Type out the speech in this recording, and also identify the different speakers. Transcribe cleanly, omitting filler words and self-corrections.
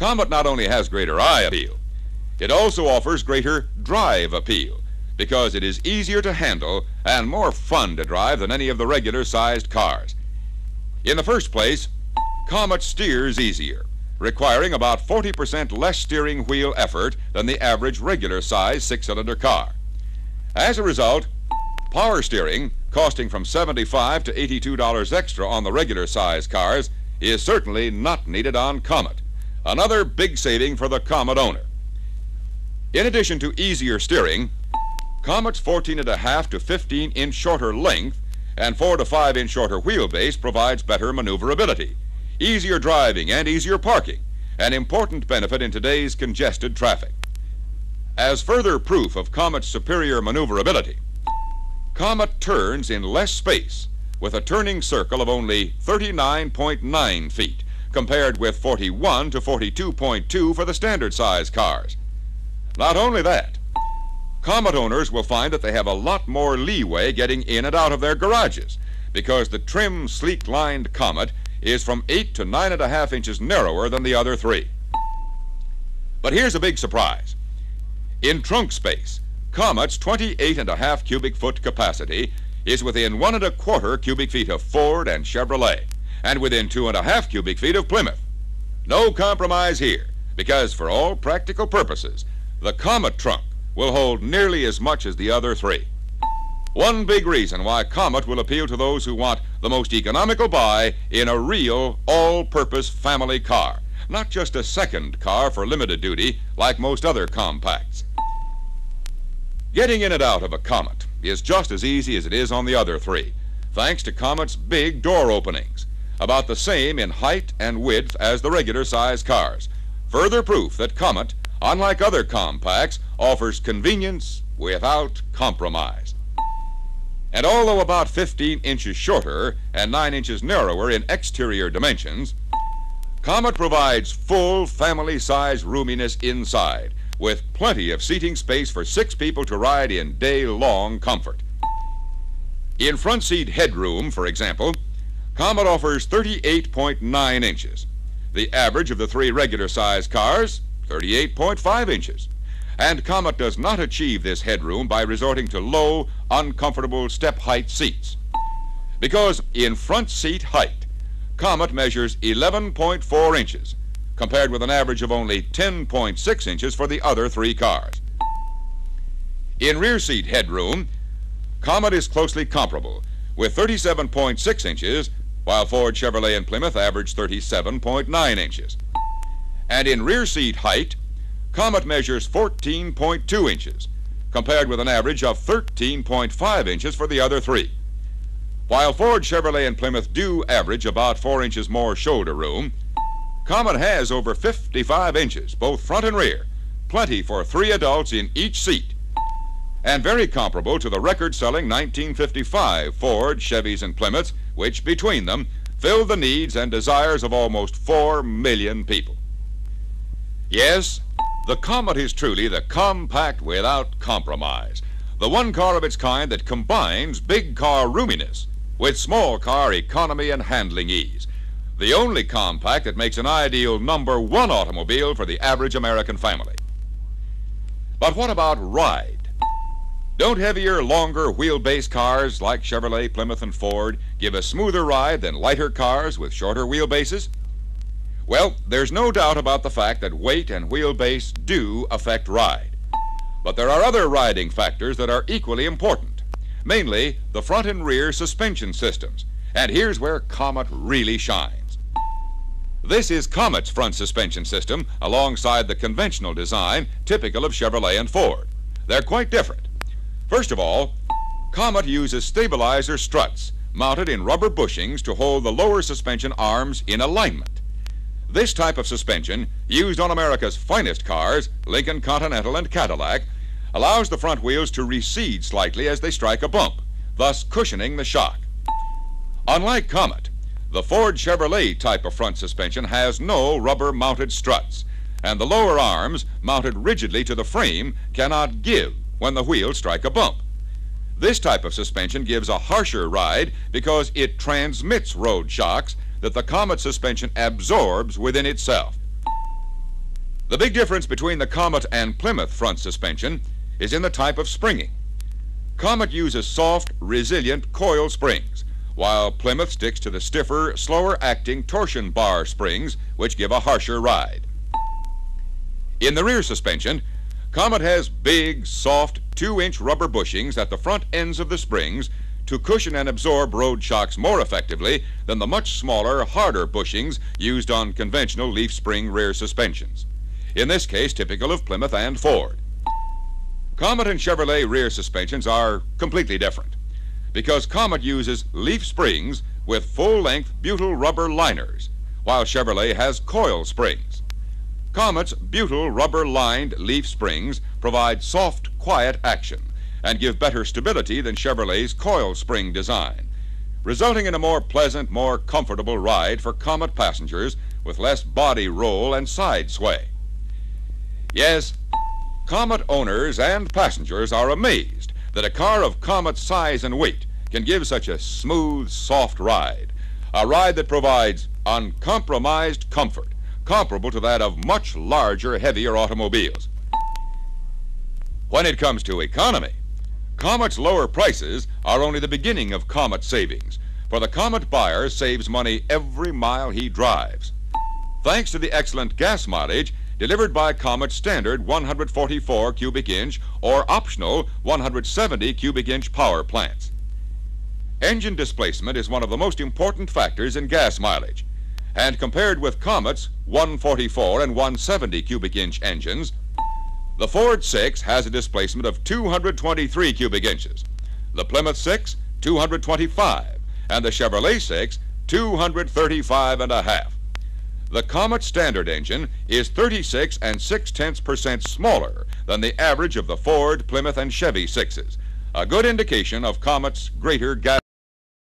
Speaker 1: Comet not only has greater eye appeal, it also offers greater drive appeal because it is easier to handle and more fun to drive than any of the regular-sized cars. In the first place, Comet steers easier, requiring about 40% less steering wheel effort than the average regular-sized six-cylinder car. As a result, power steering, costing from $75 to $82 extra on the regular-sized cars, is certainly not needed on Comet. Another big saving for the Comet owner. In addition to easier steering, Comet's 14.5 to 15-inch shorter length and 4 to 5-inch shorter wheelbase provides better maneuverability, easier driving, and easier parking, an important benefit in today's congested traffic. As further proof of Comet's superior maneuverability, Comet turns in less space with a turning circle of only 39.9 feet, compared with 41 to 42.2 for the standard-size cars. Not only that, Comet owners will find that they have a lot more leeway getting in and out of their garages because the trim, sleek-lined Comet is from 8 to 9.5 inches narrower than the other three. But here's a big surprise. In trunk space, Comet's 28.5 cubic foot capacity is within 1.25 cubic feet of Ford and Chevrolet, and within 2.5 cubic feet of Plymouth. No compromise here, because for all practical purposes, the Comet trunk will hold nearly as much as the other three. One big reason why Comet will appeal to those who want the most economical buy in a real all-purpose family car, not just a second car for limited duty like most other compacts. Getting in and out of a Comet is just as easy as it is on the other three, thanks to Comet's big door openings, about the same in height and width as the regular-sized cars. Further proof that Comet, unlike other compacts, offers convenience without compromise. And although about 15 inches shorter and 9 inches narrower in exterior dimensions, Comet provides full family-size roominess inside, with plenty of seating space for 6 people to ride in day-long comfort. In front seat headroom, for example, Comet offers 38.9 inches. The average of the three regular-sized cars, 38.5 inches. And Comet does not achieve this headroom by resorting to low, uncomfortable step-height seats. Because in front seat height, Comet measures 11.4 inches, compared with an average of only 10.6 inches for the other three cars. In rear seat headroom, Comet is closely comparable, with 37.6 inches, while Ford, Chevrolet, and Plymouth average 37.9 inches. And in rear seat height, Comet measures 14.2 inches, compared with an average of 13.5 inches for the other three. While Ford, Chevrolet, and Plymouth do average about 4 inches more shoulder room, Comet has over 55 inches, both front and rear, plenty for 3 adults in each seat, and very comparable to the record-selling 1955 Ford, Chevys, and Plymouths, which between them filled the needs and desires of almost 4 million people. Yes, the Comet is truly the compact without compromise, the one car of its kind that combines big car roominess with small car economy and handling ease. The only compact that makes an ideal #1 automobile for the average American family. But what about ride? Don't heavier, longer wheelbase cars like Chevrolet, Plymouth, and Ford give a smoother ride than lighter cars with shorter wheelbases? Well, there's no doubt about the fact that weight and wheelbase do affect ride. But there are other riding factors that are equally important, mainly the front and rear suspension systems. And here's where Comet really shines. This is Comet's front suspension system alongside the conventional design typical of Chevrolet and Ford. They're quite different. First of all, Comet uses stabilizer struts mounted in rubber bushings to hold the lower suspension arms in alignment. This type of suspension, used on America's finest cars, Lincoln, Continental, and Cadillac, allows the front wheels to recede slightly as they strike a bump, thus cushioning the shock. Unlike Comet, the Ford Chevrolet type of front suspension has no rubber-mounted struts, and the lower arms, mounted rigidly to the frame, cannot give when the wheels strike a bump. This type of suspension gives a harsher ride because it transmits road shocks that the Comet suspension absorbs within itself. The big difference between the Comet and Plymouth front suspension is in the type of springing. Comet uses soft, resilient coil springs, while Plymouth sticks to the stiffer, slower-acting torsion bar springs, which give a harsher ride. In the rear suspension, Comet has big, soft, 2-inch rubber bushings at the front ends of the springs to cushion and absorb road shocks more effectively than the much smaller, harder bushings used on conventional leaf spring rear suspensions. In this case, typical of Plymouth and Ford. Comet and Chevrolet rear suspensions are completely different because Comet uses leaf springs with full-length butyl rubber liners, while Chevrolet has coil springs. Comet's butyl rubber-lined leaf springs provide soft, quiet action and give better stability than Chevrolet's coil spring design, resulting in a more pleasant, more comfortable ride for Comet passengers with less body roll and side sway. Yes, Comet owners and passengers are amazed that a car of Comet's size and weight can give such a smooth, soft ride, a ride that provides uncompromised comfort, comparable to that of much larger, heavier automobiles. When it comes to economy, Comet's lower prices are only the beginning of Comet savings, for the Comet buyer saves money every mile he drives, thanks to the excellent gas mileage delivered by Comet's standard 144 cubic inch or optional 170 cubic inch power plants. Engine displacement is one of the most important factors in gas mileage, and compared with Comet's 144 and 170 cubic inch engines, the Ford 6 has a displacement of 223 cubic inches, the Plymouth 6, 225, and the Chevrolet 6, 235 and a half. The Comet standard engine is 36 6/10% smaller than the average of the Ford, Plymouth, and Chevy 6s, a good indication of Comet's greater gas